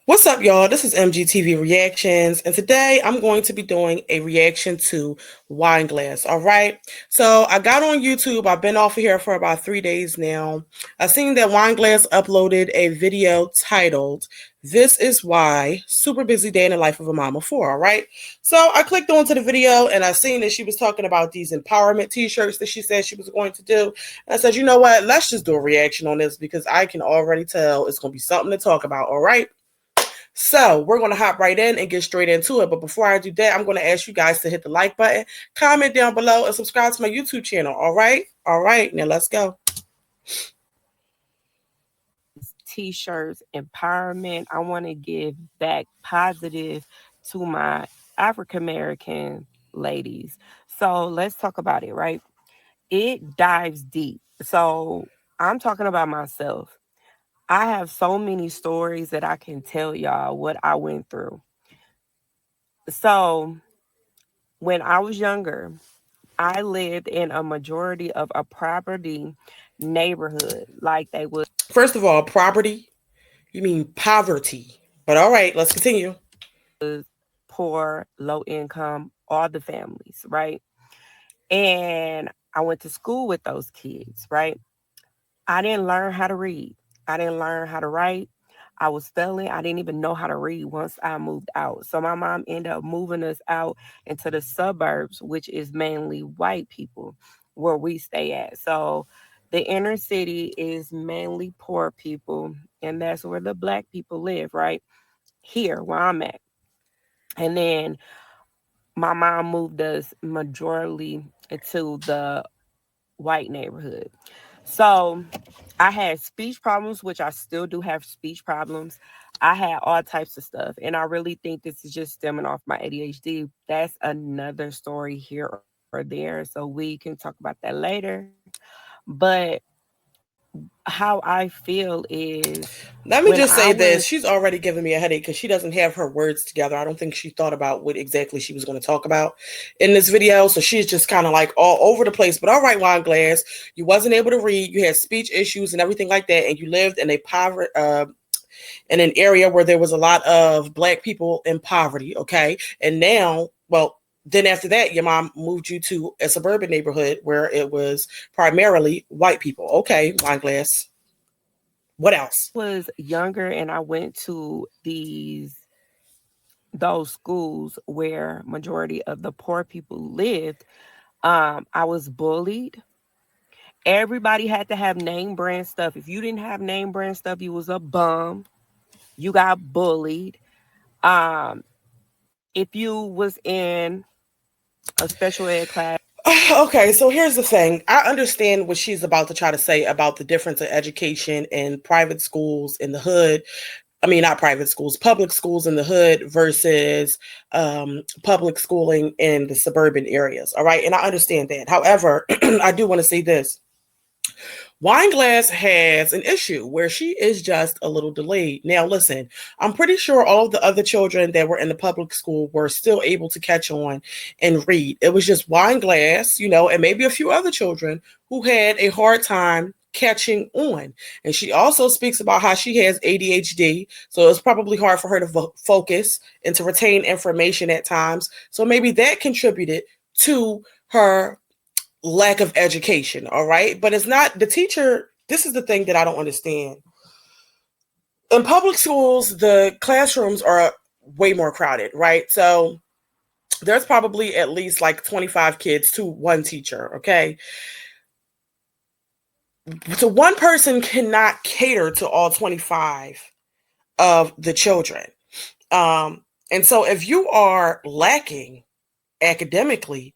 What's up, y'all? This is MGTV Reactions, and today I'm going to be doing a reaction to Wineglass. All right. So I got on YouTube. I've been off of here for about 3 days now. I seen that Wineglass uploaded a video titled "This Is Why: Super Busy Day in the Life of a Mom of Four." All right. So I clicked onto the video and I seen that she was talking about these empowerment T-shirts that she said she was going to do. And I said, you know what? Let's just do a reaction on this because I can already tell it's going to be something to talk about. All right. So we're going to hop right in and get straight into it. But before I do that, I'm going to ask you guys to hit the like button, comment down below, and subscribe to my YouTube channel. All right? All right. Now let's go. T-shirts, empowerment. I want to give back positive to my African American ladies. So let's talk about it, right? It dives deep. So I'm talking about myself. I have so many stories that I can tell y'all what I went through. So when I was younger, I lived in a majority of a property neighborhood. Like they would. First of all, property, you mean poverty. But all right, let's continue. Poor, low income, all the families, right? And I went to school with those kids, right? I didn't learn how to read. I didn't learn how to write. I was spelling. I didn't even know how to read once I moved out. So my mom ended up moving us out into the suburbs, which is mainly white people where we stay at. So the inner city is mainly poor people, and that's where the black people live, right? Here, where I'm at. And then my mom moved us majorly into the white neighborhood. So I had speech problems, which I still do have speech problems. I had all types of stuff. And I really think this is just stemming off my ADHD. That's another story here or there. So we can talk about that later. But how I feel is Let when me just I say was this. She's already giving me a headache because she doesn't have her words together. I don't think she thought about what exactly she was going to talk about in this video. So she's just kind of like all over the place. But all right, Wineglass, you wasn't able to read. You had speech issues and everything like that. And you lived in a poverty, in an area where there was a lot of black people in poverty. Okay. And now, well, then after that, your mom moved you to a suburban neighborhood where it was primarily white people. Okay, Wineglass. What else? was younger and I went to those schools where majority of the poor people lived, I was bullied. Everybody had to have name brand stuff. If you didn't have name brand stuff, you was a bum. You got bullied. Um, if you was in a special ed class, Okay, so here's the thing. I understand what she's about to try to say about the difference in education in private schools in the hood. I mean, not private schools, public schools in the hood versus public schooling in the suburban areas. All right. And I understand that. However, I do want to say this. Wineglass has an issue where she is just a little delayed. Now, listen, I'm pretty sure all of the other children that were in the public school were still able to catch on and read. It was just Wineglass, and maybe a few other children who had a hard time catching on. And she also speaks about how she has ADHD, so it's probably hard for her to focus and to retain information at times. So maybe that contributed to her lack of education. All right. But it's not the teacher. This is the thing that I don't understand. In public schools, the classrooms are way more crowded, right? So there's probably at least like 25 kids to one teacher. Okay. So one person cannot cater to all 25 of the children. And so if you are lacking academically,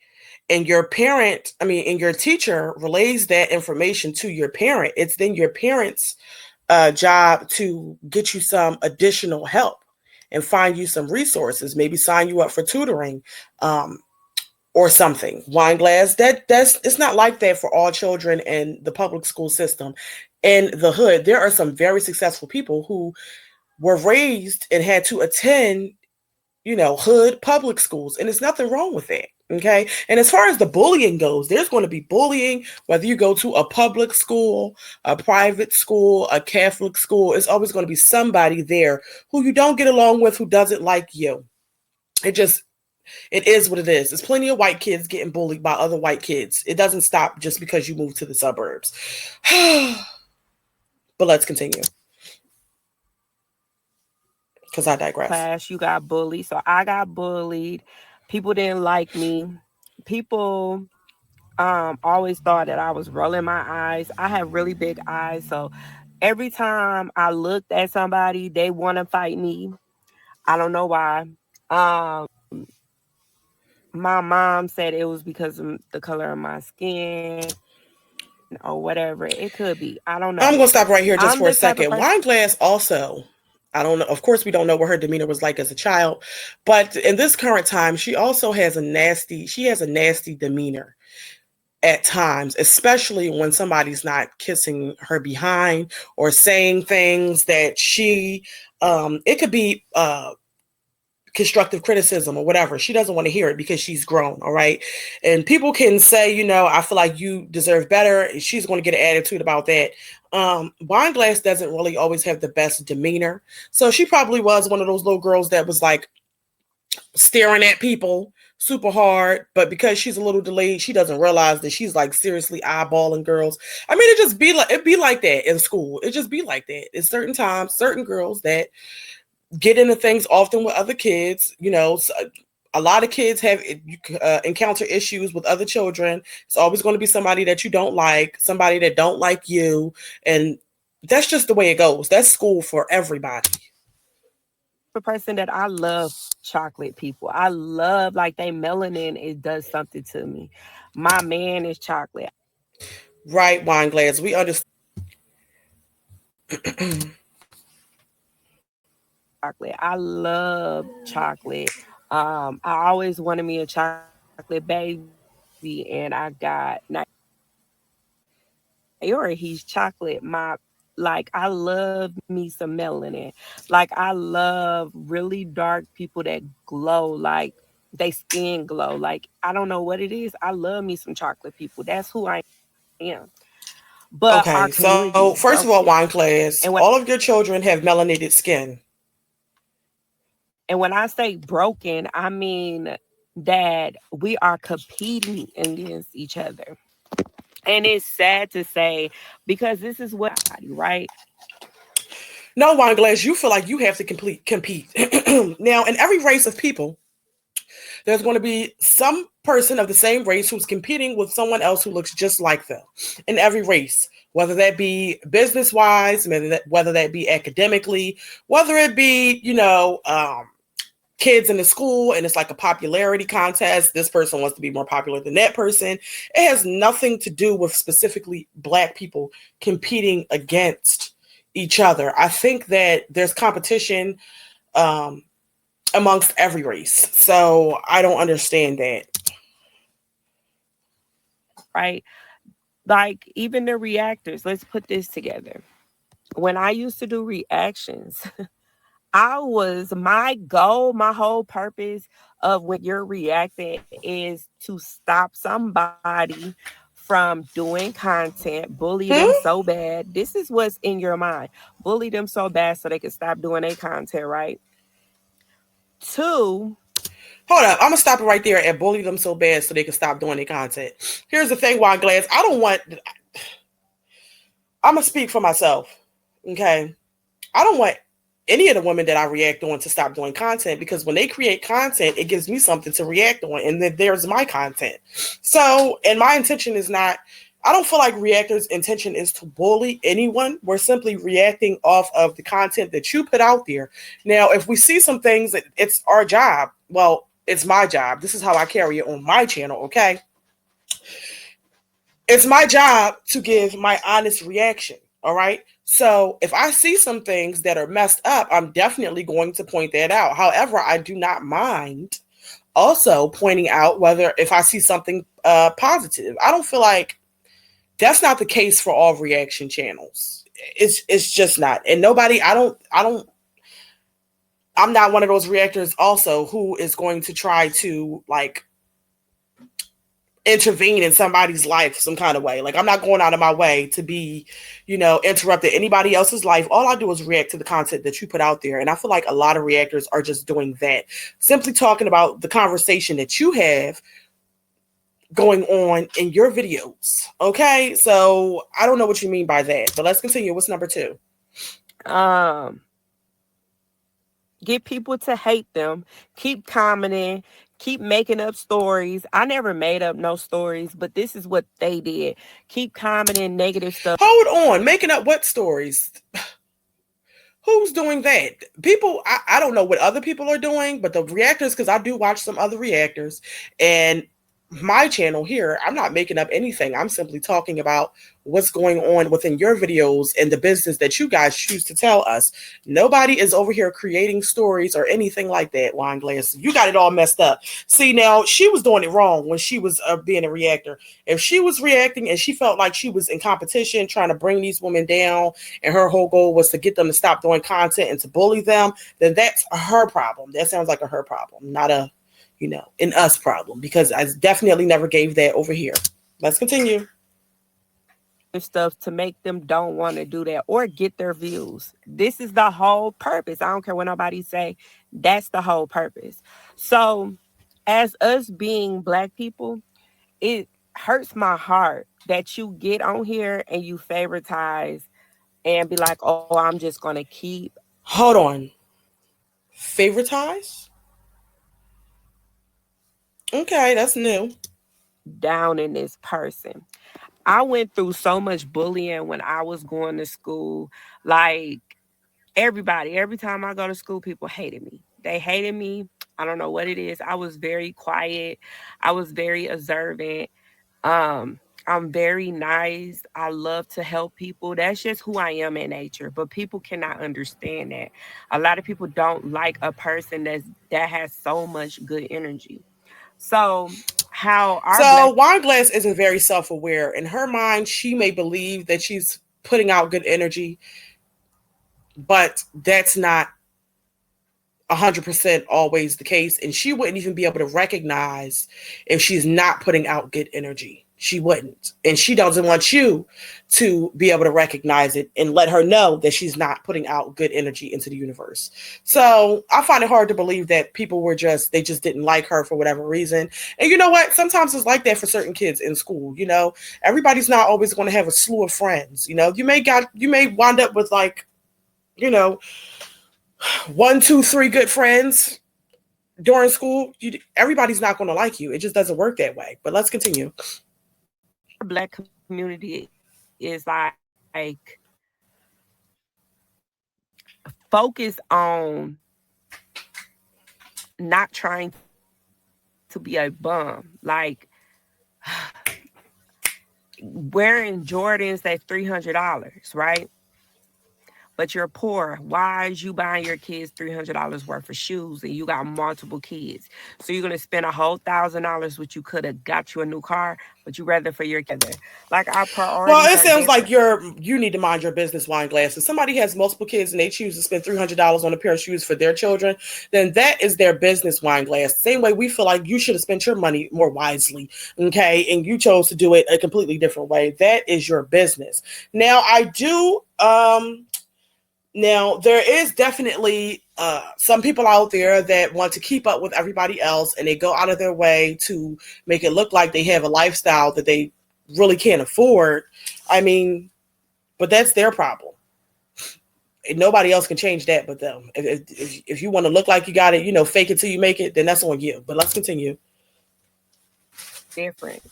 and your parent, and your teacher relays that information to your parent, it's then your parent's job to get you some additional help and find you some resources, maybe sign you up for tutoring or something. Wineglass, that's it's not like that for all children in the public school system. In the hood, there are some very successful people who were raised and had to attend hood public schools, and there's nothing wrong with that. Okay. And as far as the bullying goes, there's going to be bullying, whether you go to a public school, a private school, a Catholic school, it's always going to be somebody there who you don't get along with, who doesn't like you. It is what it is. There's plenty of white kids getting bullied by other white kids. It doesn't stop just because you move to the suburbs. But let's continue. Because I digress. Class, you got bullied. So I got bullied. People didn't like me. People always thought that I was rolling my eyes. I have really big eyes. So every time I looked at somebody, they want to fight me. I don't know why. My mom said it was because of the color of my skin or whatever. It could be. I don't know. I'm going to stop right here just for a second. Wineglass also, I don't know. Of course, we don't know what her demeanor was like as a child, but in this current time, she also has a nasty demeanor at times, especially when somebody's not kissing her behind or saying things that it could be constructive criticism or whatever. She doesn't want to hear it because she's grown. All right. And people can say, I feel like you deserve better. She's going to get an attitude about that. Wineglass doesn't really always have the best demeanor. So she probably was one of those little girls that was like staring at people super hard, but because she's a little delayed, she doesn't realize that she's like seriously eyeballing girls. I mean, it'd be like that in school. It just be like that. At certain times, certain girls that get into things often with other kids, a lot of kids have encounter issues with other children. It's always going to be somebody that you don't like, somebody that don't like you. And that's just the way it goes. That's school for everybody. The person that I love chocolate people. I love like they melanin. It does something to me. My man is chocolate. Right, Wineglass. We understand. Chocolate. I love chocolate. I always wanted me a chocolate baby, and I got Nayor. He's chocolate. I love me some melanin. Like I love really dark people that glow, like they skin glow. Like I don't know what it is. I love me some chocolate people. That's who I am. But okay, so first of all, Wineglass, all of your children have melanated skin. And when I say broken, I mean that we are competing against each other. And it's sad to say because this is what, right? No, Wineglass, you feel like you have to compete. Now, in every race of people, there's going to be some person of the same race who's competing with someone else who looks just like them in every race, whether that be business-wise, whether that be academically, whether it be, kids in the school and it's like a popularity contest. This person wants to be more popular than that person. It has nothing to do with specifically Black people competing against each other. I think that there's competition amongst every race. So I don't understand that. Right. Like even the reactors, let's put this together. When I used to do reactions, my goal, my whole purpose of when you're reacting is to stop somebody from doing content, bully them so bad. This is what's in your mind. Bully them so bad so they can stop doing their content, right? 2, hold up. I'm going to stop it right there and bully them so bad so they can stop doing their content. Here's the thing, Wineglass. I'm going to speak for myself. Okay. I don't want any of the women that I react on to stop doing content because when they create content, it gives me something to react on. And then there's my content. So, and my intention is not, I don't feel like reactors' intention is to bully anyone. We're simply reacting off of the content that you put out there. Now, if we see some things that it's our job, well, it's my job. This is how I carry it on my channel. Okay. It's my job to give my honest reaction. All right. So if I see some things that are messed up, I'm definitely going to point that out. However, I do not mind also pointing out if I see something positive. I don't feel like that's not the case for all reaction channels. It's just not. And I'm not one of those reactors also who is going to try to like intervene in somebody's life some kind of way. Like, I'm not going out of my way to be, interrupting anybody else's life. All I do is react to the content that you put out there. And I feel like a lot of reactors are just doing that, simply talking about the conversation that you have going on in your videos. Okay, so I don't know what you mean by that, but let's continue. What's number 2? Get people to hate them, keep commenting, keep making up stories. I never made up no stories, but this is what they did. Keep commenting negative stuff. Hold on, making up what stories? Who's doing that? People, I don't know what other people are doing, but the reactors, because I do watch some other reactors, and my channel here, I'm not making up anything. I'm simply talking about what's going on within your videos and the business that you guys choose to tell us. Nobody is over here creating stories or anything like that, Wine Glass. You got it all messed up. See, now she was doing it wrong when she was being a reactor. If she was reacting and she felt like she was in competition trying to bring these women down, and her whole goal was to get them to stop doing content and to bully them, then that's her problem. That sounds like a her problem, not a an us problem, because I definitely never gave that over here. Let's continue. Stuff to make them don't want to do that or get their views. This is the whole purpose. I don't care what nobody say. That's the whole purpose. So as us being Black people, it hurts my heart that you get on here and you favoritize and be like, oh, I'm just going to keep. Hold on. Favoritize? Okay, that's new. Down in this person. I went through so much bullying when I was going to school. Like, every time I go to school, people hated me. They hated me. I don't know what it is. I was very quiet. I was very observant. I'm very nice. I love to help people. That's just who I am in nature. But people cannot understand that. A lot of people don't like a person that has so much good energy. So Wine Glass isn't very self-aware. In her mind, she may believe that she's putting out good energy, but that's not 100% always the case. And she wouldn't even be able to recognize if she's not putting out good energy. She wouldn't. And she doesn't want you to be able to recognize it and let her know that she's not putting out good energy into the universe. So I find it hard to believe that people they just didn't like her for whatever reason. And you know what? Sometimes it's like that for certain kids in school. Everybody's not always going to have a slew of friends. You may wind up with 1, 2, 3 good friends during school. Everybody's not going to like you. It just doesn't work that way. But let's continue. Black community is like focus on not trying to be a bum. Like wearing Jordans that's $300, right? But you're poor. Why is you buying your kids $300 worth of shoes and you got multiple kids? So you're going to spend a whole $1,000, which you could have got you a new car, but you rather for your kids. Like our priorities. Well, it sounds like you need to mind your business, Wine Glass. If somebody has multiple kids and they choose to spend $300 on a pair of shoes for their children, then that is their business, Wine Glass. Same way we feel like you should have spent your money more wisely, okay? And you chose to do it a completely different way. That is your business. Now, Now, there is definitely some people out there that want to keep up with everybody else, and they go out of their way to make it look like they have a lifestyle that they really can't afford. I mean, but that's their problem. And nobody else can change that but them. If you want to look like you got it, fake it till you make it, then that's on you. But let's continue. Different.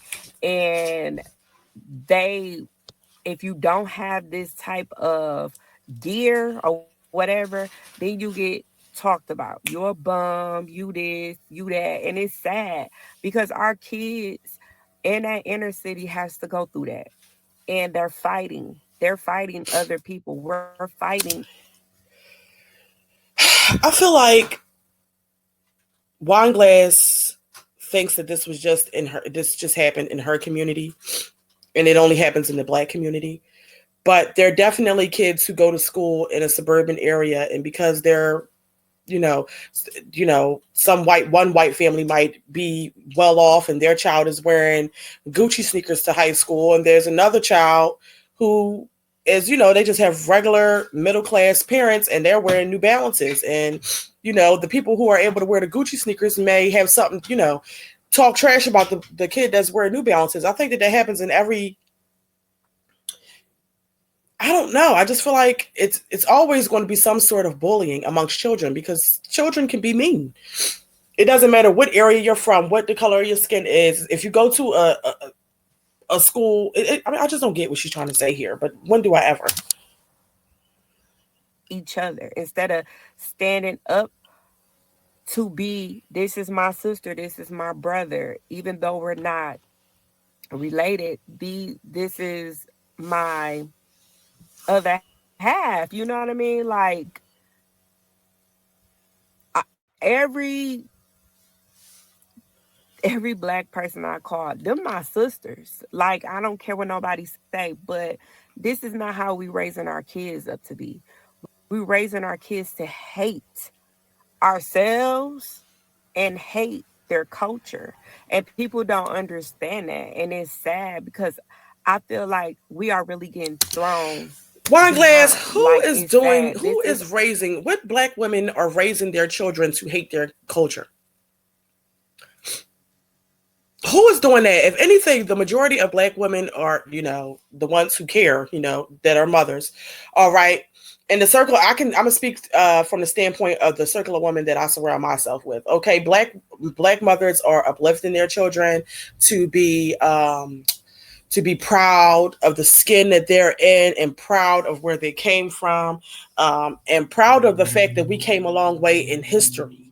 And if you don't have this type of gear or whatever, then you get talked about. You're a bum, you this, you that. And it's sad because our kids in that inner city has to go through that. And they're fighting other people. We're fighting. I feel like Wine Glass thinks that this just happened in her community, and it only happens in the Black community. But there are definitely kids who go to school in a suburban area, and because they're, some one white family might be well off and their child is wearing Gucci sneakers to high school, and there's another child who is, they just have regular middle class parents and they're wearing New Balances. And the people who are able to wear the Gucci sneakers may have something, talk trash about the kid that's wearing New Balances. I think that happens in every, I don't know. I just feel like it's always going to be some sort of bullying amongst children, because children can be mean. It doesn't matter what area you're from, what the color of your skin is. If you go to a school, I just don't get what she's trying to say here. But when do I ever? Each other, instead of standing up to be, this is my sister, this is my brother, even though we're not related, this is my other half. You know what I mean? Like, every Black person I call, them my sisters. Like, I don't care what nobody say, but this is not how we raising our kids up to be. We raising our kids to hate ourselves and hate their culture. And people don't understand that. And it's sad, because I feel like we are really getting thrown. Wineglass, what Black women are raising their children to hate their culture? Who is doing that? If anything, the majority of Black women are, the ones who care, that are mothers. All right. In the circle, I'm gonna speak from the standpoint of the circle of women that I surround myself with. Okay, Black mothers are uplifting their children to be proud of the skin that they're in, and proud of where they came from, and proud of the fact that we came a long way in history.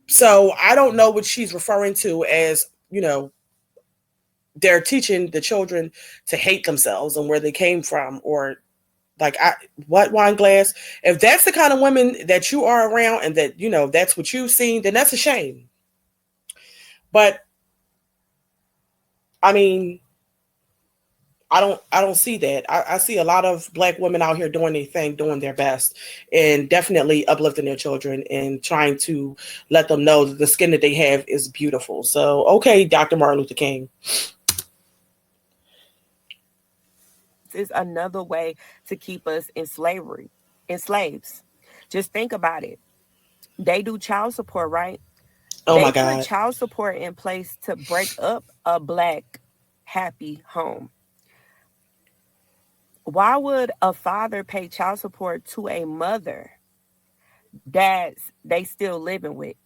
So I don't know what she's referring to as, they're teaching the children to hate themselves and where they came from, or like, what, Wineglass? If that's the kind of women that you are around and that, that's what you've seen, then that's a shame. But I mean, I don't see that. I see a lot of Black women out here doing their thing, doing their best, and definitely uplifting their children and trying to let them know that the skin that they have is beautiful. So, okay, Dr. Martin Luther King. Is another way to keep us in slavery, in slaves. Just think about it. They do child support, right? My God. They put child support in place to break up a Black happy home. Why would a father pay child support to a mother that they still living with?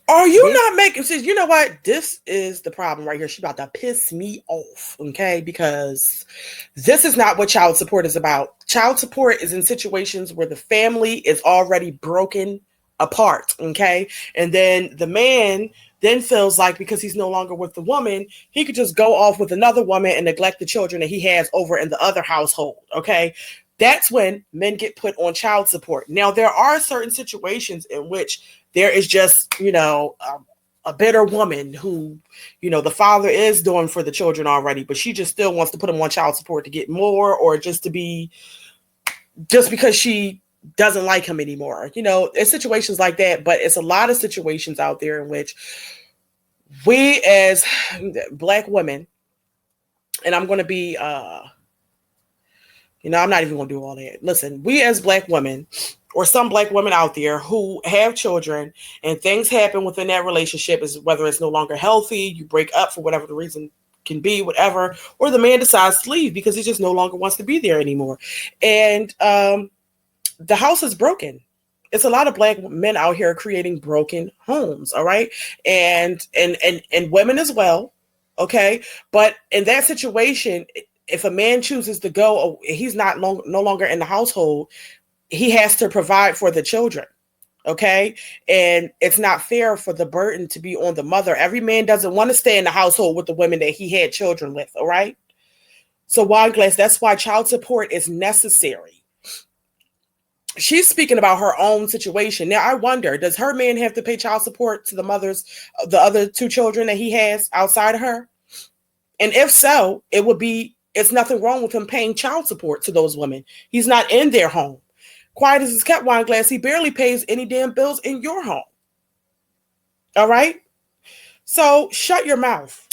Are you not making sense? You know what? This is the problem right here. She's about to piss me off, okay? Because this is not what child support is about. Child support is in situations where the family is already broken apart, okay? And then the man then feels like, because he's no longer with the woman, he could just go off with another woman and neglect the children that he has over in the other household, okay? That's when men get put on child support. Now, there are certain situations in which there is just, a bitter woman who, the father is doing for the children already, but she just still wants to put him on child support to get more, or just because she doesn't like him anymore. It's situations like that, but it's a lot of situations out there in which we as Black women, and I'm going to be, I'm not even going to do all that. Listen, we as Black women, or some Black women out there who have children and things happen within that relationship, is whether it's no longer healthy, you break up for whatever the reason can be, whatever, or the man decides to leave because he just no longer wants to be there anymore. And the house is broken. It's a lot of Black men out here creating broken homes. All right. And women as well. Okay. But in that situation, if a man chooses to go, he's no longer in the household, he has to provide for the children. Okay. And it's not fair for the burden to be on the mother. Every man doesn't want to stay in the household with the women that he had children with. All right. So Wineglass, that's why child support is necessary. She's speaking about her own situation. Now, I wonder, does her man have to pay child support to the mothers of the other two children that he has outside of her? And if so, it's nothing wrong with him paying child support to those women. He's not in their home. Quiet as it's kept, Wine Glass. He barely pays any damn bills in your home. All right? So shut your mouth.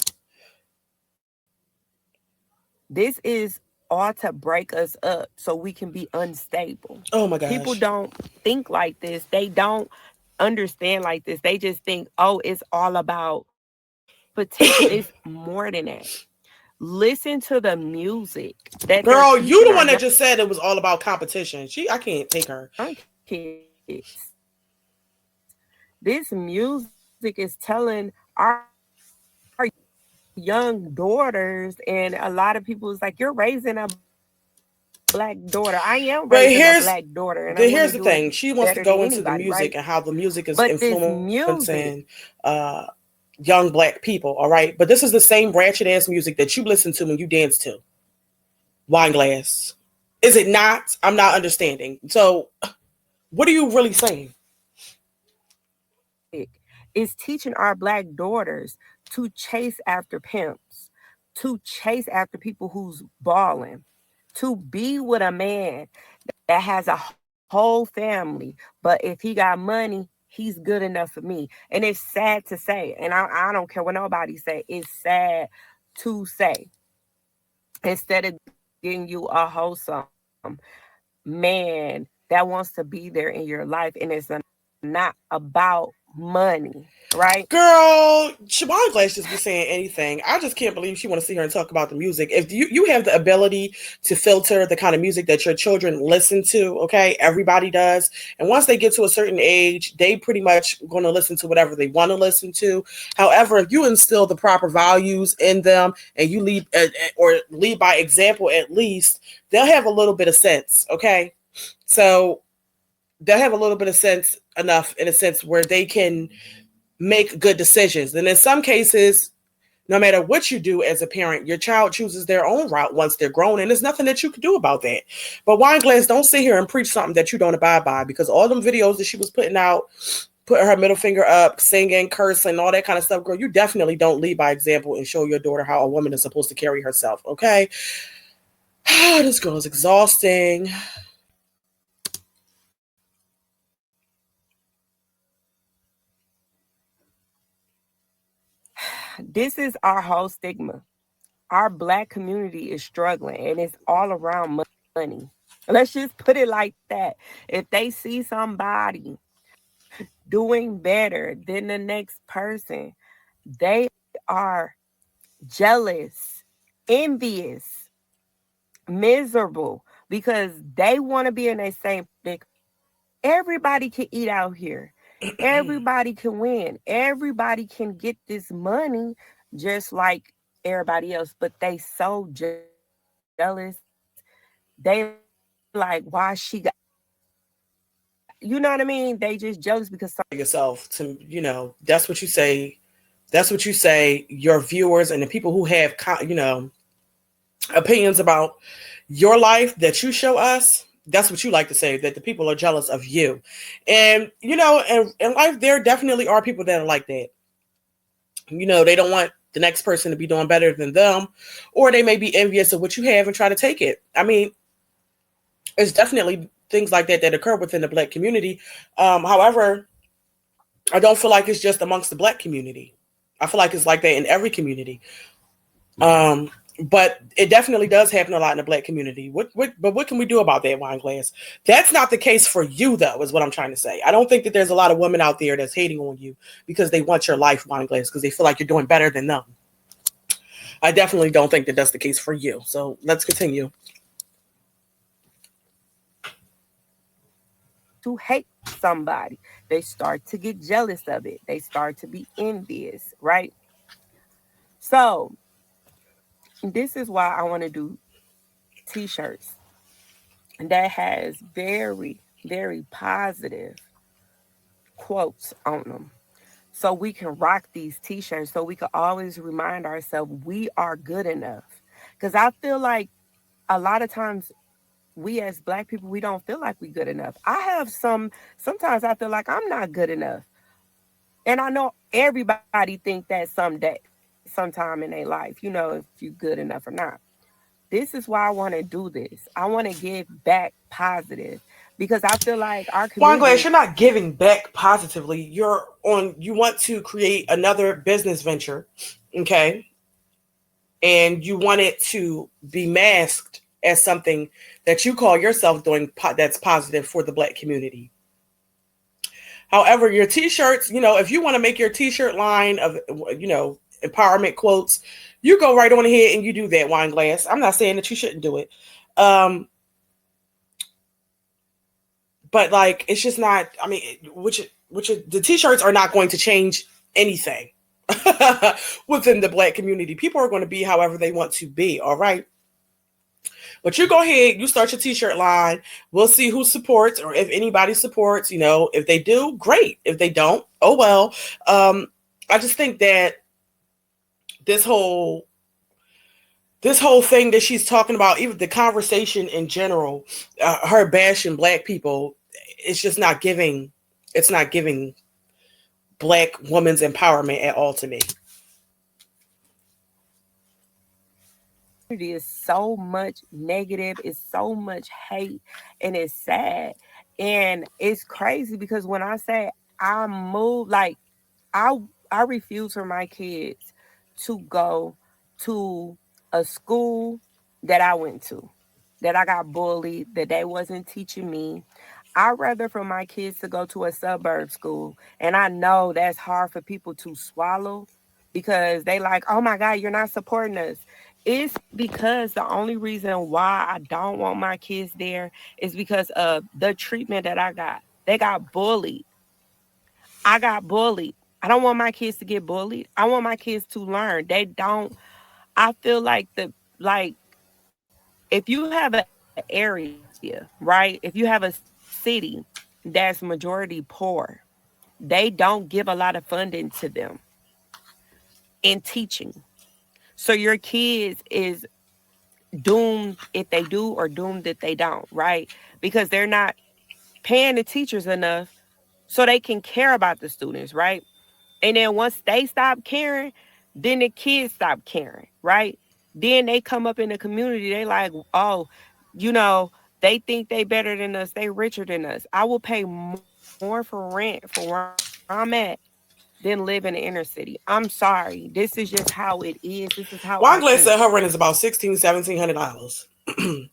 This is all to break us up so we can be unstable. Oh my People gosh. don't think like this. They don't understand like this. They just think, oh, it's all about potential. It's more than that. Listen to the music that they're Girl, you teaching the our one that just said it was all about competition. I can't take her. young kids. This music is telling our young daughters, and a lot of people is like, you're raising a black daughter. I am But raising a black daughter, and I want here's to the do it thing. She wants to better than go into the anybody, music right? and how the music is But this music, influencing young black people, all right? But this is the same ratchet ass music that you listen to when you dance to. Wine Glass. Is it not? I'm not understanding. So what are you really saying? is teaching our black daughters to chase after pimps, to chase after people who's balling, to be with a man that has a whole family, but if he got money, he's good enough for me. And it's sad to say, and I don't care what nobody say, it's sad to say, instead of getting you a wholesome man that wants to be there in your life, and it's not about money, right? Girl, Siobhan Glass just be saying anything. I just can't believe she want to sit here and talk about the music. If you have the ability to filter the kind of music that your children listen to, okay, everybody does. And once they get to a certain age, they pretty much going to listen to whatever they want to listen to. However, if you instill the proper values in them and you lead or lead by example, at least they'll have a little bit of sense, okay? So they'll have a little bit of sense enough in a sense where they can make good decisions. And in some cases, no matter what you do as a parent, your child chooses their own route once they're grown, and there's nothing that you can do about that. But Wine Glass, don't sit here and preach something that you don't abide by, because all them videos that she was putting out, putting her middle finger up, singing, cursing, all that kind of stuff, girl, you definitely don't lead by example and show your daughter how a woman is supposed to carry herself, okay? This girl is exhausting. This is our whole stigma. Our black community is struggling, and it's all around money. Let's just put it like that. If they see somebody doing better than the next person, they are jealous, envious, miserable, because they want to be in that same big. Everybody can eat out here. Everybody can win. Everybody can get this money just like everybody else, but they so jealous. They like, why she got, you know what I mean? They just jealous because Yourself to, that's what you say. That's what you say. Your viewers and the people who have, opinions about your life that you show us, that's what you like to say, that the people are jealous of you. And and in life there definitely are people that are like that. They don't want the next person to be doing better than them, or they may be envious of what you have and try to take it. I mean, it's definitely things like that that occur within the black community. However, I don't feel like it's just amongst the black community. I feel like it's like that in every community. But it definitely does happen a lot in the black community. But what can we do about that, Wine Glass? That's not the case for you, though, is what I'm trying to say. I don't think that there's a lot of women out there that's hating on you because they want your life, Wine Glass, because they feel like you're doing better than them. I definitely don't think that that's the case for you. So let's continue. to hate somebody. They start to get jealous of it. They start to be envious, right? So this is why I want to do t-shirts that has very, very positive quotes on them. So we can rock these t-shirts, so we can always remind ourselves we are good enough. Because I feel like a lot of times we as black people, we don't feel like we're good enough. Sometimes I feel like I'm not good enough. And I know everybody think that sometime in their life, if you're good enough or not. This is why I want to do this. I want to give back positive, because I feel like our Wine Glass, community. you're not giving back positively. You want to create another business venture, okay? And you want it to be masked as something that you call yourself doing that's positive for the Black community. However, your t-shirts, if you want to make your t-shirt line of, empowerment quotes, you go right on ahead and you do that, Wine Glass. I'm not saying that you shouldn't do it. But like, it's just not, I mean, the t-shirts are not going to change anything within the Black community. People are going to be however they want to be. All right. But you go ahead, you start your t-shirt line. We'll see who supports, or if anybody supports. If they do, great. If they don't, oh well. I just think that this whole thing that she's talking about, even the conversation in general, her bashing Black people, it's just not giving. It's not giving Black women's empowerment at all to me. Is so much negative, it's so much hate, and it's sad, and it's crazy because when I say I move, like I refuse for my kids to go to a school that I went to, that I got bullied, that they wasn't teaching me. I'd rather for my kids to go to a suburb school, and I know that's hard for people to swallow because they like, oh my God, you're not supporting us. It's because the only reason why I don't want my kids there is because of the treatment that I got. They got bullied. I got bullied. I don't want my kids to get bullied. I want my kids to learn. I feel like if you have an area, right? If you have a city that's majority poor, they don't give a lot of funding to them in teaching. So your kids is doomed if they do or doomed if they don't, right? Because they're not paying the teachers enough so they can care about the students, right? And then once they stop caring, then the kids stop caring, right? Then they come up in the community, they like, oh, they think they better than us, they richer than us. I will pay more for rent for where I'm at than live in the inner city. I'm sorry. This is just how it is. This is how I Wine think. Glass said her rent is about $1,600-$1,700.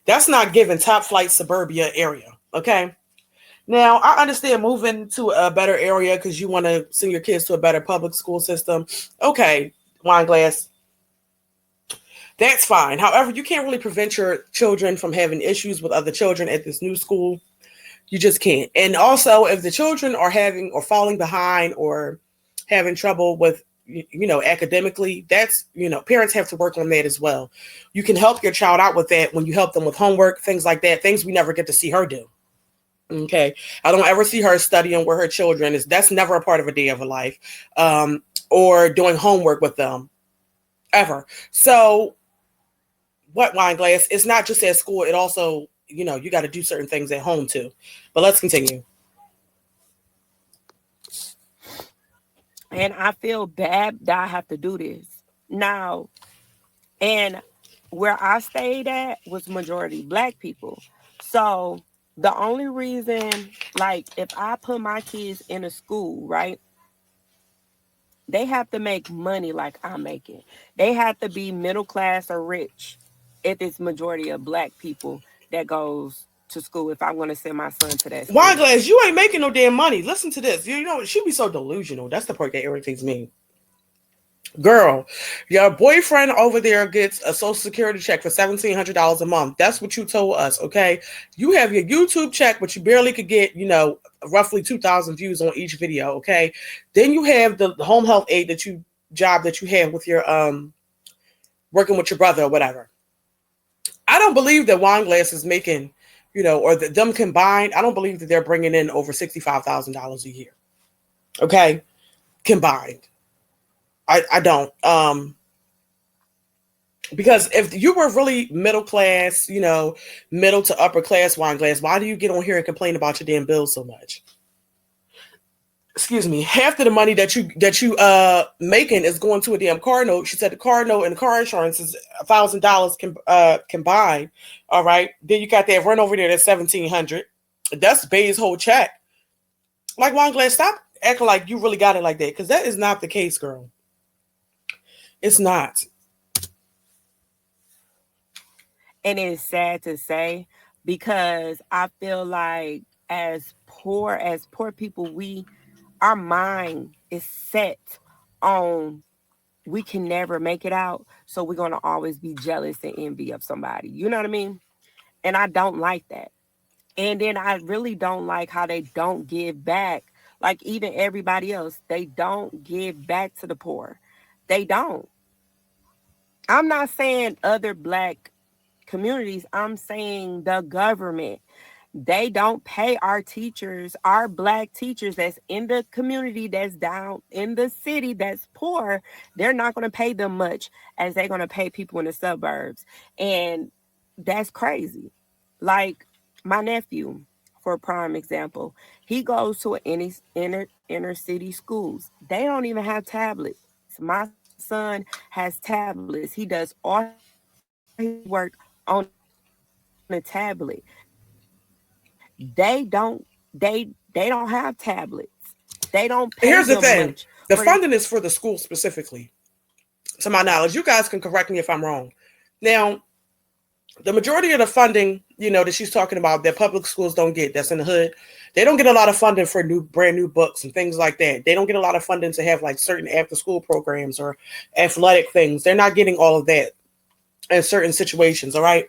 That's not giving top flight suburbia area. Okay. Now, I understand moving to a better area because you want to send your kids to a better public school system. Okay, Wine Glass. That's fine. However, you can't really prevent your children from having issues with other children at this new school. You just can't. And also, if the children are having or falling behind or having trouble with, academically, that's, parents have to work on that as well. You can help your child out with that when you help them with homework, things like that, things we never get to see her do. Okay. I don't ever see her studying where her children is. That's never a part of a day of her life, or doing homework with them ever. So what, Wine Glass? It's not just at school. It also, you got to do certain things at home too. But let's continue. And I feel bad that I have to do this now. And where I stayed at was majority Black people. So the only reason, like, if I put my kids in a school, right, they have to make money like I'm making. They have to be middle class or rich if it's majority of Black people that goes to school, if I'm going to send my son to that school. Wine Glass, you ain't making no damn money. Listen to this. She be so delusional. That's the part that irritates me. Girl, your boyfriend over there gets a Social Security check for $1,700 a month. That's what you told us, okay? You have your YouTube check, but you barely could get, roughly 2,000 views on each video, okay? Then you have the home health aid job that you have with your working with your brother or whatever. I don't believe that Wine Glass is making, or them combined. I don't believe that they're bringing in over $65,000 a year, okay? Combined. I don't. Because if you were really middle class, middle to upper class, Wine Glass, why do you get on here and complain about your damn bills so much? Excuse me. Half of the money that you making is going to a damn car note. She said the car note and the car insurance is $1,000 combined. All right. Then you got that rent over there that's $1,700. That's Bay's whole chat. Like, Wine Glass, stop acting like you really got it like that, because that is not the case, girl. It's not. And it's sad to say, because I feel like as poor people, our mind is set on we can never make it out. So we're going to always be jealous and envy of somebody. You know what I mean? And I don't like that. And then I really don't like how they don't give back. Like even everybody else, they don't give back to the poor. They don't. I'm not saying other Black communities, I'm saying the government. They don't pay our teachers, our Black teachers that's in the community, that's down in the city, that's poor. They're not going to pay them much as they're going to pay people in the suburbs. And that's crazy. Like my nephew, for a prime example, he goes to inner city schools. They don't even have tablets. My son has tablets. He does all his work on a tablet. They don't have tablets. They don't pay Here's the them thing. much The for the. funding is for the school specifically, to my knowledge. You guys can correct me if I'm wrong. Now, the majority of the funding, that she's talking about that public schools don't get, that's in the hood, they don't get a lot of funding for brand new books and things like that. They don't get a lot of funding to have like certain after school programs or athletic things. They're not getting all of that in certain situations. All right.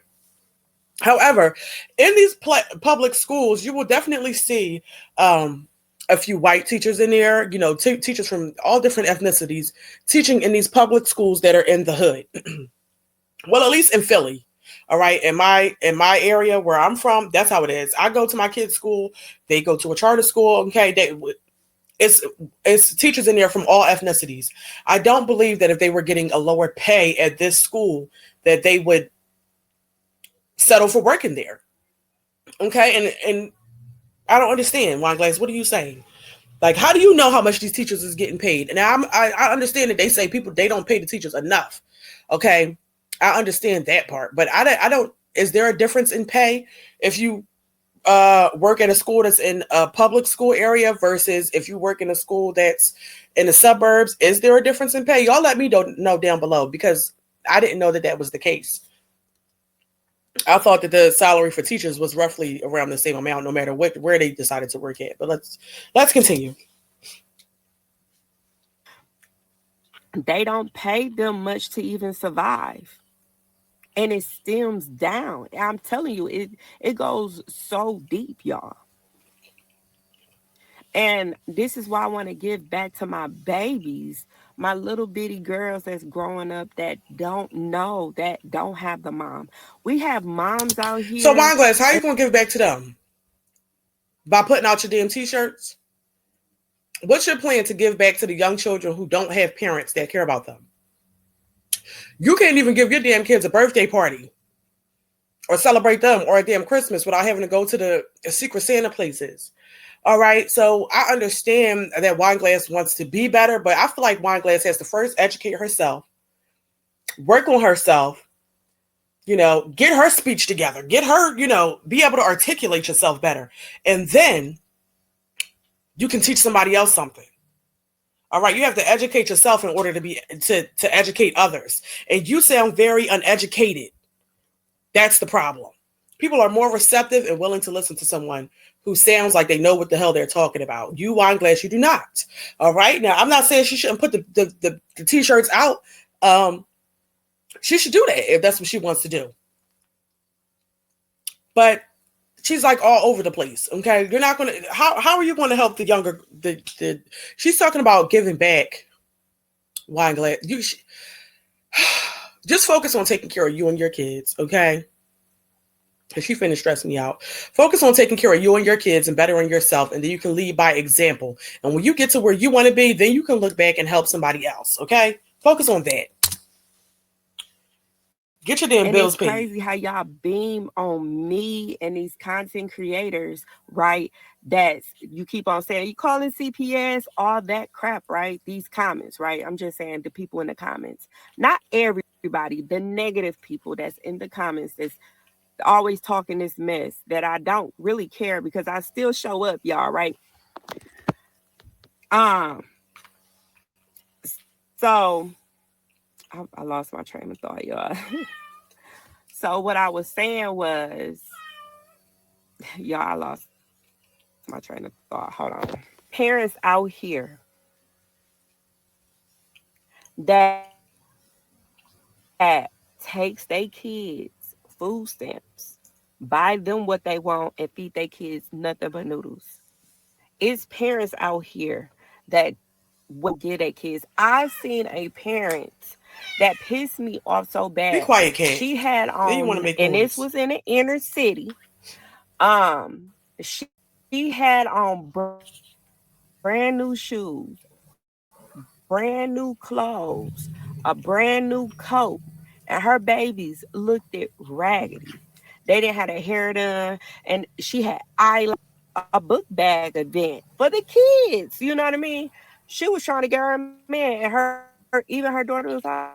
However, in these public schools, you will definitely see a few white teachers in there, teachers from all different ethnicities teaching in these public schools that are in the hood. Well, at least in Philly. All right. In my area where I'm from, that's how it is. I go to my kids' school. They go to a charter school. Okay. It's teachers in there from all ethnicities. I don't believe that if they were getting a lower pay at this school, that they would settle for working there. Okay. And I don't understand, Wine Glass. What are you saying? Like, how do you know how much these teachers is getting paid? And I understand that they say they don't pay the teachers enough. Okay. I understand that part, but I don't, is there a difference in pay if you work at a school that's in a public school area versus if you work in a school that's in the suburbs? Is there a difference in pay? Y'all let me know down below, because I didn't know that was the case. I thought that the salary for teachers was roughly around the same amount, no matter where they decided to work at. But let's continue. They don't pay them much to even survive. And it stems down. I'm telling you, it goes so deep, y'all. And this is why I want to give back to my babies, my little bitty girls that's growing up that don't know, that don't have the mom. We have moms out here. So, Wine Glass, how are you going to give back to them? By putting out your damn t-shirts? What's your plan to give back to the young children who don't have parents that care about them? You can't even give your damn kids a birthday party or celebrate them or a damn Christmas without having to go to the Secret Santa places. All right. So I understand that Wine Glass wants to be better, but I feel like Wine Glass has to first educate herself, work on herself, get her speech together, get her, be able to articulate yourself better. And then you can teach somebody else something. All right. You have to educate yourself in order to educate others. And you sound very uneducated. That's the problem. People are more receptive and willing to listen to someone who sounds like they know what the hell they're talking about. You, Wine Glass, you do not. All right. Now, I'm not saying she shouldn't put the t-shirts out. She should do that if that's what she wants to do. But she's like all over the place. Okay. You're not going to, how are you going to help the younger, she's talking about giving back, Wine Glass. Just focus on taking care of you and your kids. Okay. And she finished stressing me out. Focus on taking care of you and your kids and bettering yourself, and then you can lead by example. And when you get to where you want to be, then you can look back and help somebody else. Okay? Focus on that. Get your damn bills paid. It's crazy how y'all beam on me and these content creators, right? That you keep on saying, you calling CPS, all that crap, right? These comments, right? I'm just saying the people in the comments. Not everybody, the negative people that's in the comments that's always talking this mess that I don't really care because I still show up, y'all, right? Um, so I lost my train of thought, y'all. So what I was saying was, y'all, I lost my train of thought. Hold on. Parents out here that takes their kids food stamps, buy them what they want, and feed their kids nothing but noodles. It's parents out here that will get their kids. I've seen a parent that pissed me off so Be bad. quiet, Kat. She had Then you want to on, make and this noise. was in the inner city. She had on brand new shoes, brand new clothes, a brand new coat, and her babies looked it raggedy. They didn't have their hair done, and she had a book bag event for the kids. You know what I mean? She was trying to get her man, and even her daughter was like,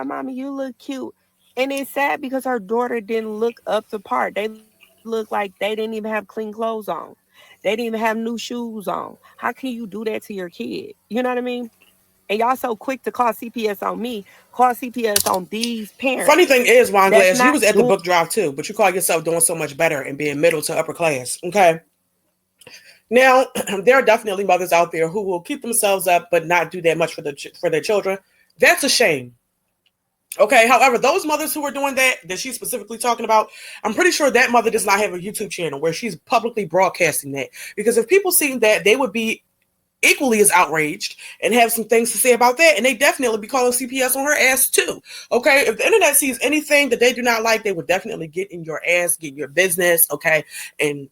"Mommy, you look cute." And it's sad because her daughter didn't look up to par. They looked like they didn't even have clean clothes on. They didn't even have new shoes on. How can you do that to your kid? You know what I mean? And y'all so quick to call CPS on me, call CPS on these Funny parents thing is, Wine that's Glass, you not was at the doing. book drive too, but you call yourself doing so much better and being middle to upper class. Okay. Now, there are definitely mothers out there who will keep themselves up but not do that much for their children. That's a shame. Okay. However, those mothers who are doing that she's specifically talking about, I'm pretty sure that mother does not have a YouTube channel where she's publicly broadcasting that. Because if people see that, they would be equally as outraged and have some things to say about that, and they definitely be calling CPS on her ass too. Okay, if the internet sees anything that they do not like, they would definitely get in your ass, get your business, okay, and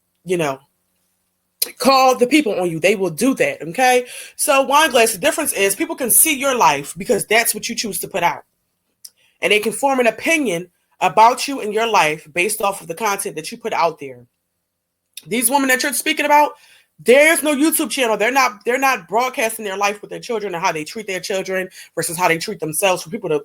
call the people on you. They will do that. Okay, so Wine Glass, the difference is people can see your life because that's what you choose to put out, and they can form an opinion about you and your life based off of the content that you put out there. These women that you're speaking about, there's no YouTube channel. They're not broadcasting their life with their children and how they treat their children versus how they treat themselves for people to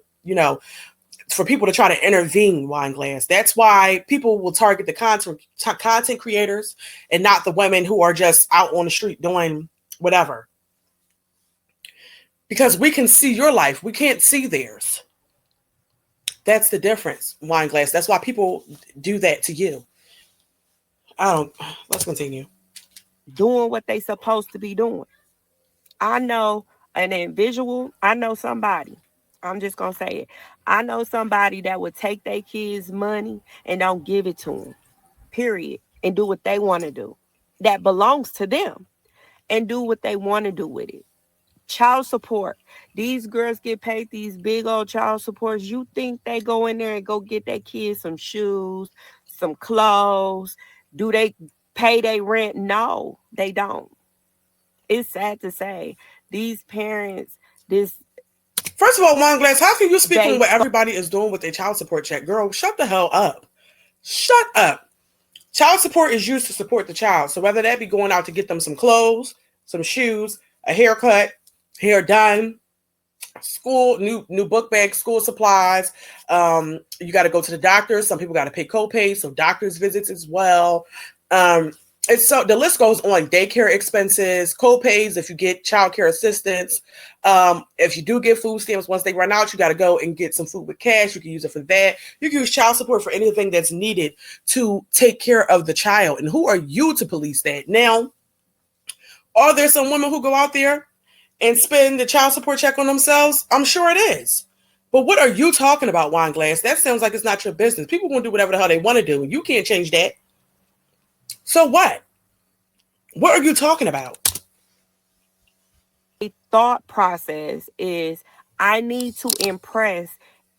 try to intervene. Wine Glass. That's why people will target the content creators and not the women who are just out on the street doing whatever. Because we can see your life, we can't see theirs. That's the difference, Wine Glass. That's why people do that to you. Let's continue. Doing what they supposed to be doing. I know an individual, I know somebody. I'm just gonna say it. I know somebody that would take their kids' money and don't give it to them. Period. And do what they want to do. That belongs to them. And do what they want to do with it. Child support. These girls get paid these big old child supports. You think they go in there and go get their kids some shoes, some clothes? Do they pay their rent? No, they don't. It's sad to say. These parents, First of all, Wine Glass, how can you speak on they what everybody is doing with their child support check? Girl, shut the hell up. Shut up. Child support is used to support the child. So whether that be going out to get them some clothes, some shoes, a haircut, hair done, school, new book bags, school supplies. You got to go to the doctor. Some people got to pay copays, so doctor's visits as well. It's so the list goes on. Daycare expenses, copays if you get childcare assistance. If you do get food stamps, once they run out, you got to go and get some food with cash. You can use it for that. You can use child support for anything that's needed to take care of the child. And who are you to police that? Now, are there some women who go out there and spend the child support check on themselves? I'm sure it is. But what are you talking about, Wine Glass? That sounds like it's not your business. People going to do whatever the hell they want to do, and you can't change that. So what? What are you talking about? thought process is I need to impress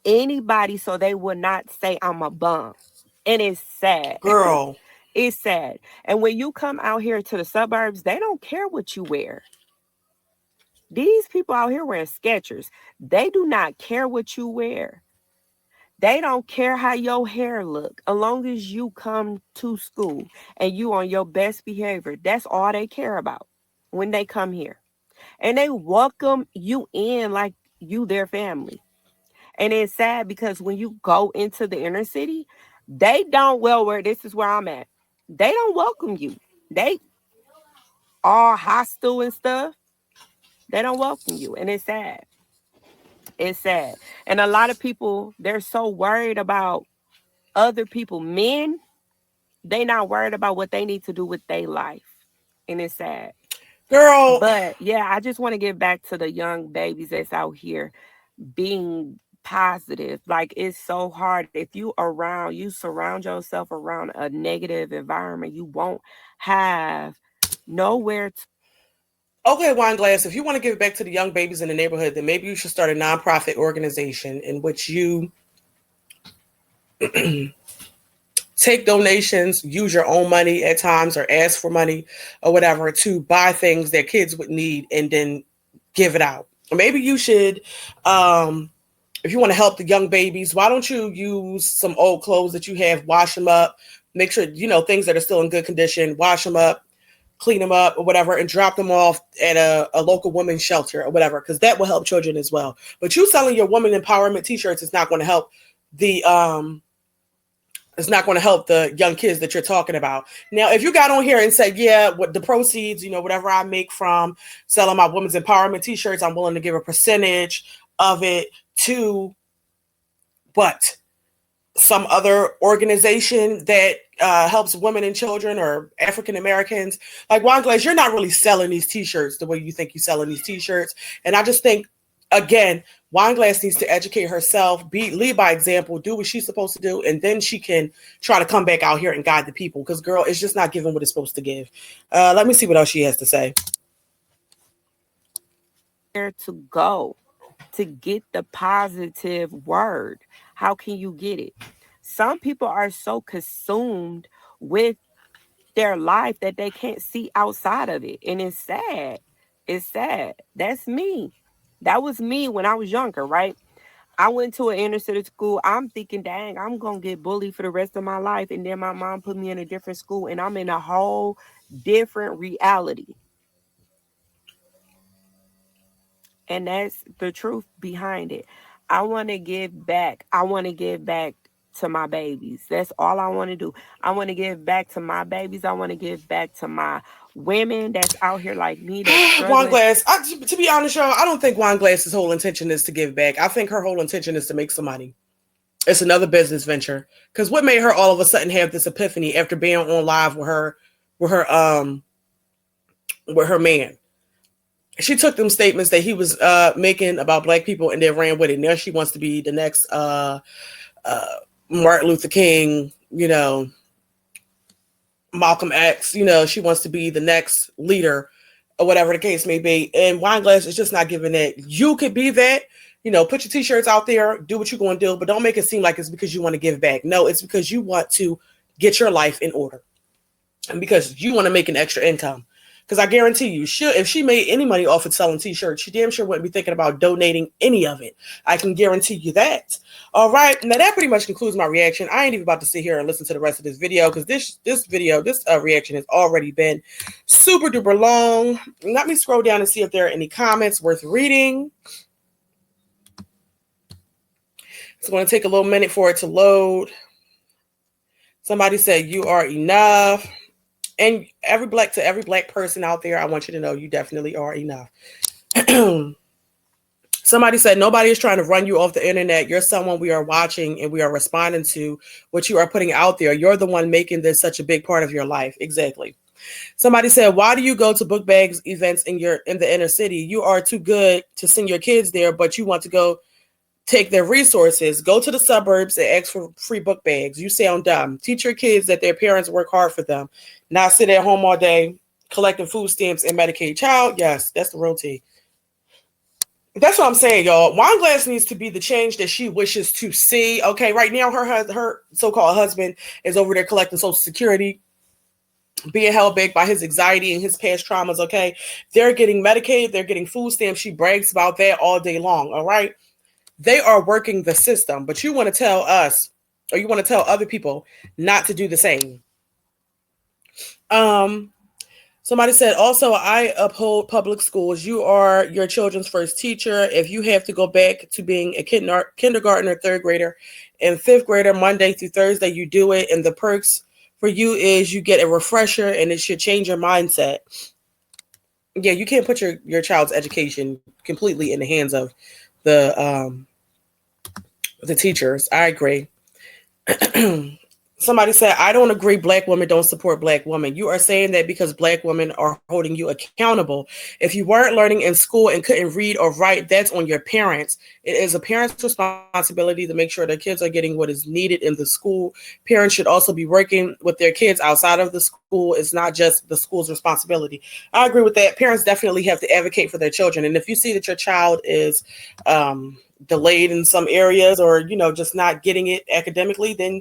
anybody so they will not say I'm a bum. And it's sad. Girl. It's sad. And when you come out here to the suburbs, they don't care what you wear. These people out here wearing Skechers, they do not care what you wear. They don't care how your hair look. As long as you come to school and you on your best behavior, that's all they care about when they come here. And they welcome you in like you their family. And it's sad because when you go into the inner city, They don't, well, where this is where I'm at. They don't welcome you. They are hostile and stuff. They don't welcome you. And it's sad. It's sad. And a lot of people, they're so worried about other people, men, they not worried about what they need to do with their life. And it's sad. Girl. But yeah, I just want to get back to the young babies that's out here being positive. Like, it's so hard. If you surround yourself around a negative environment, you won't have nowhere to. Okay, Wine Glass, if you want to give back to the young babies in the neighborhood, then maybe you should start a nonprofit organization in which you take donations, use your own money at times, or ask for money or whatever to buy things that kids would need and then give it out. Or maybe you should, if you want to help the young babies, why don't you use some old clothes that you have, wash them up, make sure, things that are still in good condition, wash them up, clean them up or whatever, and drop them off at a local women's shelter or whatever, because that will help children as well. But you selling your woman empowerment t-shirts is not going to help the young kids that you're talking about. Now, if you got on here and said, yeah, what the proceeds, whatever I make from selling my women's empowerment t-shirts, I'm willing to give a percentage of it to some other organization that helps women and children or African Americans. Like, Wine Glass, you're not really selling these t-shirts the way you think you're selling these t-shirts. And I just think, again, Wine Glass needs to educate herself, lead by example, do what she's supposed to do, and then she can try to come back out here and guide the people. Because, girl, it's just not giving what it's supposed to give. Let me see what else she has to say. Where to go to get the positive word? How can you get it? Some people are so consumed with their life that they can't see outside of it. And it's sad. It's sad. That's me. That was me when I was younger, right? I went to an inner city school. I'm thinking, dang, I'm going to get bullied for the rest of my life. And then my mom put me in a different school and I'm in a whole different reality. And that's the truth behind it. I want to give back. I want to give back to my babies. That's all I want to do. I want to give back to my babies. I want to give back to my women that's out here like me. Wine Glass, to be honest, y'all, I don't think Wine Glass's whole intention is to give back. I think her whole intention is to make some money. It's another business venture. Because what made her all of a sudden have this epiphany after being on live with her man? She took them statements that he was making about Black people and then ran with it. Now she wants to be the next Martin Luther King, Malcolm X, she wants to be the next leader or whatever the case may be. And Wine Glass is just not giving that. You could be that, put your t-shirts out there, do what you're going to do, but don't make it seem like it's because you want to give back. No, it's because you want to get your life in order and because you want to make an extra income. Because I guarantee you, if she made any money off of selling t-shirts, she damn sure wouldn't be thinking about donating any of it. I can guarantee you that. All right. Now that pretty much concludes my reaction. I ain't even about to sit here and listen to the rest of this video because this reaction has already been super duper long. Let me scroll down and see if there are any comments worth reading. It's going to take a little minute for it to load. Somebody said, "You are enough." And every black person out there, I want you to know you definitely are enough. Somebody said, nobody is trying to run you off the internet. You're someone we are watching and we are responding to what you are putting out there. You're the one making this such a big part of your life. Exactly. Somebody said, why do you go to book bags events in the inner city? You are too good to send your kids there, but you want to go take their resources. Go to the suburbs and ask for free book bags. You sound dumb. Teach your kids that their parents work hard for them. Not sit at home all day collecting food stamps and Medicaid. Child, yes, that's the real tea. That's what I'm saying, y'all. Wine Glass needs to be the change that she wishes to see. Okay, right now her so-called husband is over there collecting Social Security, being held back by his anxiety and his past traumas. Okay, they're getting Medicaid, they're getting food stamps. She brags about that all day long. All right, they are working the system, but you want to tell us, or you want to tell other people not to do the same. Somebody said, also, I uphold public schools. You are your children's first teacher. If you have to go back to being a kindergartner, third grader and fifth grader, Monday through Thursday, you do it. And the perks for you is you get a refresher, and it should change your mindset. Yeah, you can't put your child's education completely in the hands of the teachers. I agree. Somebody said, I don't agree. Black women don't support black women. You are saying that because black women are holding you accountable. If you weren't learning in school and couldn't read or write, that's on your parents. It is a parent's responsibility to make sure their kids are getting what is needed in the school. Parents should also be working with their kids outside of the school. It's not just the school's responsibility. I agree with that. Parents definitely have to advocate for their children. And if you see that your child is delayed in some areas, or, just not getting it academically, then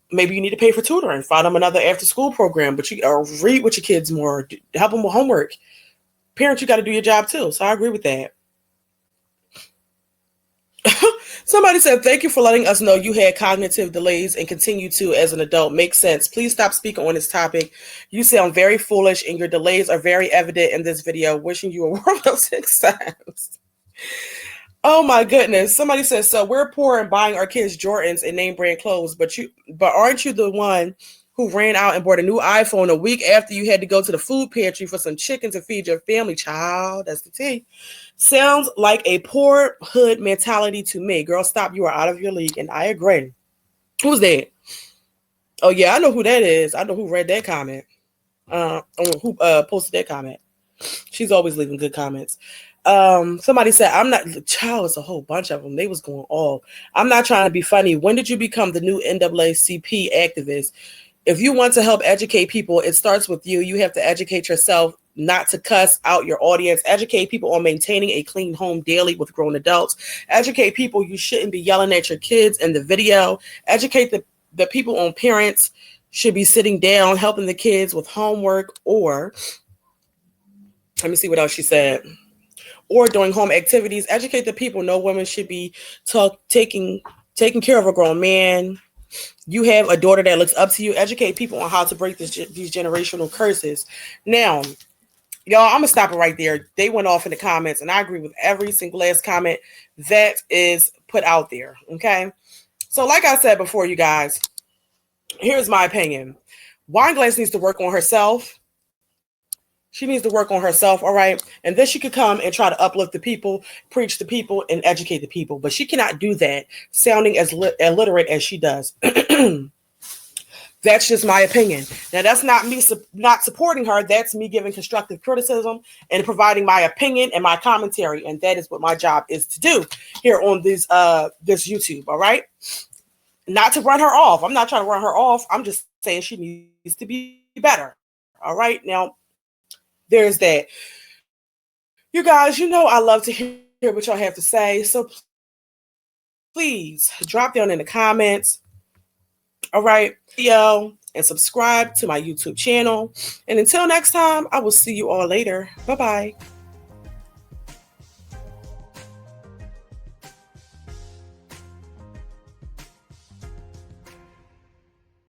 maybe you need to pay for tutoring, find them another after school program, or read with your kids more, help them with homework. Parents, you got to do your job too. So I agree with that. Somebody said, thank you for letting us know you had cognitive delays and continue to as an adult. Makes sense. Please stop speaking on this topic. You sound very foolish and your delays are very evident in this video. Wishing you a world of success. Oh my goodness. Somebody says, so we're poor and buying our kids Jordans and name brand clothes, but aren't you the one who ran out and bought a new iPhone a week after you had to go to the food pantry for some chicken to feed your family? Child, that's the tea. Sounds like a poor hood mentality to me. Girl, stop. You are out of your league. And I agree. Who's that? Oh yeah, I know who that is. I know who read that comment. Who posted that comment. She's always leaving good comments. Somebody said, I'm not, child, it's a whole bunch of them. They was going all, I'm not trying to be funny. When did you become the new NAACP activist? If you want to help educate people, it starts with you. You have to educate yourself, not to cuss out your audience. Educate people on maintaining a clean home daily with grown adults. Educate people you shouldn't be yelling at your kids in the video. Educate the people on parents should be sitting down, helping the kids with homework, or let me see what else she said. Or doing home activities. Educate the people. No woman should be taking care of a grown man. You have a daughter that looks up to you. Educate people on how to break these generational curses. Now, y'all, I'm gonna stop it right there. They went off in the comments, and I agree with every single last comment that is put out there. Okay, so like I said before, you guys, here's my opinion. Wineglass needs to work on herself. She needs to work on herself, all right? And then she could come and try to uplift the people, preach to people, and educate the people. But she cannot do that sounding as illiterate as she does. That's just my opinion. Now, that's not me not supporting her. That's me giving constructive criticism and providing my opinion and my commentary. And that is what my job is to do here on this YouTube, all right? Not to run her off. I'm not trying to run her off. I'm just saying she needs to be better, all right? Now, there's that. You guys, I love to hear what y'all have to say. So please drop down in the comments. All right. Video and subscribe to my YouTube channel. And until next time, I will see you all later. Bye-bye.